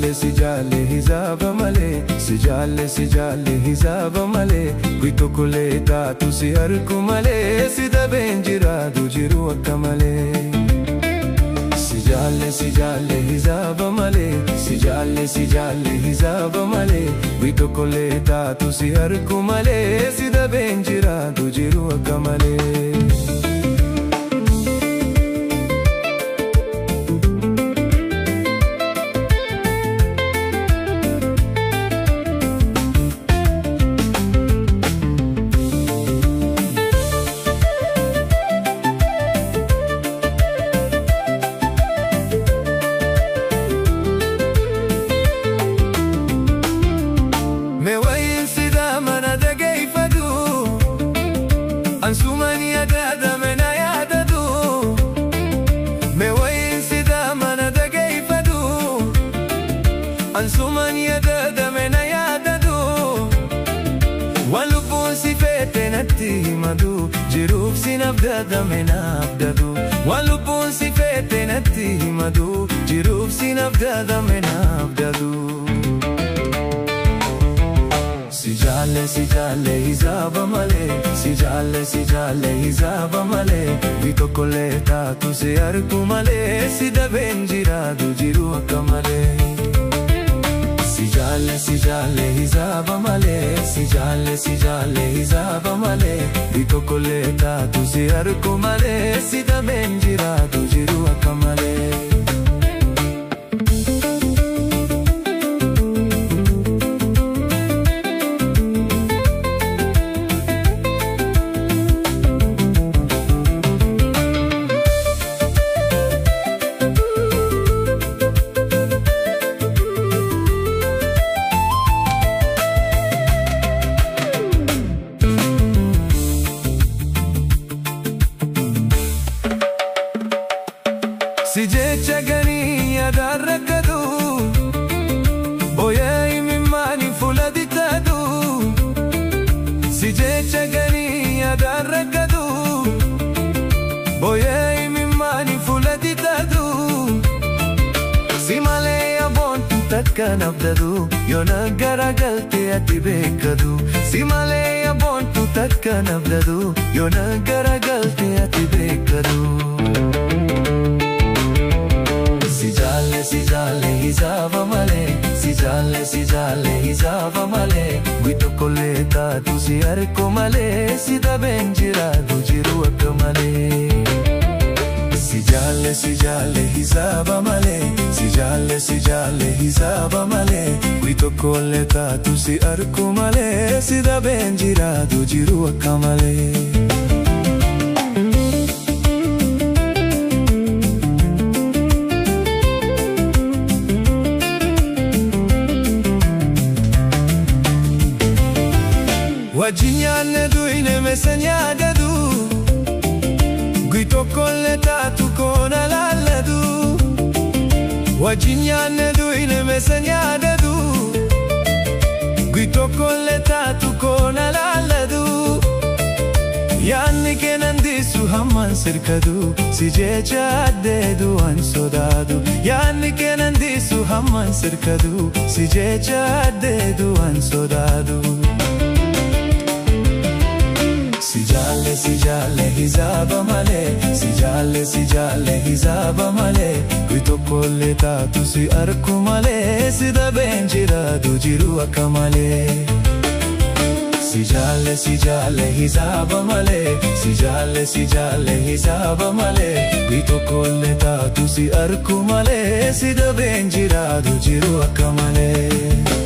hisaaba malee, si jaalle hisaaba malee, guyyaa tokko lee taatu si argu malee, si dhabeen jiraatu jiru akka malee. Si jaalle hisaaba malee, si jaalle hisaaba malee, guyyaa tokko lee taatu si argu malee, si dhabeen jiraatu jiru akka malee. Ansumani adada mena yaadadu, me wayin sida mana dhageeffadhu. Ansumani adada mena yaadadu, waan lubbuun si feete natti himadu, jiruuf sin abdada mena abdadu. Waan lubbuun si feete natti himadu, jiruuf sin abdada mena abdadu. Si jaalle hisaaba malee, si jaalle hisaaba malee, guyyaa tokko lee taatu si argu malee, si dhabeen jiraatu jiru akka malee. Si jaalle hisaaba malee, si jaalle hisaaba malee, guyyaa tokko lee taatu si argu malee, si dhabeen jiraatu jiru akka malee. Si jecha ganii yaadaan rakkatu, ooyaa imimmaan fuula ditaatu. Si jecha ganii yaadaan rakkatu, ooyaa imimmaan fuula ditaatu. Si malee aboontu takka nabdatu, yoona garagalte ati beekatu. Si malee aboontu takka nabdatu, yoona garagalte ati beekatu. Si jaalle hisaaba malee, si jaalle hisaaba malee, guyyaa tokko lee taatu si argu malee, si dhabeen jiraatu jiru akka malee. Si jaalle hisaaba malee, si jaalle hisaaba malee, guyyaa tokko lee taatu si argu malee, si dhabeen jiraatu jiru akka malee. Wajjin nyaanne du'ine meessa nyaadadu, guyyaa tokko lee taatu koona laalladu. Wajjin nyaanne du'ine meessa nyaadadu, guyyaa tokko lee taatu koona laalladu. Yaanni kee nandisu hammaan sirkatu, si jecha addeedu waan sodaatu. Yaanni kee nandisu hammaan sirkatu, si jecha addeedu waan sodaatu. Si jaalle hisaaba malee, si jaalle hisaaba malee, guyyaa tokko lee taatu si argu malee, si dhabeen jiraatu jiru akka malee. Si jaalle hisaaba malee, si jaalle hisaaba malee, guyyaa tokko lee taatu si argu malee, si dhabeen jiraatu jiru akka malee.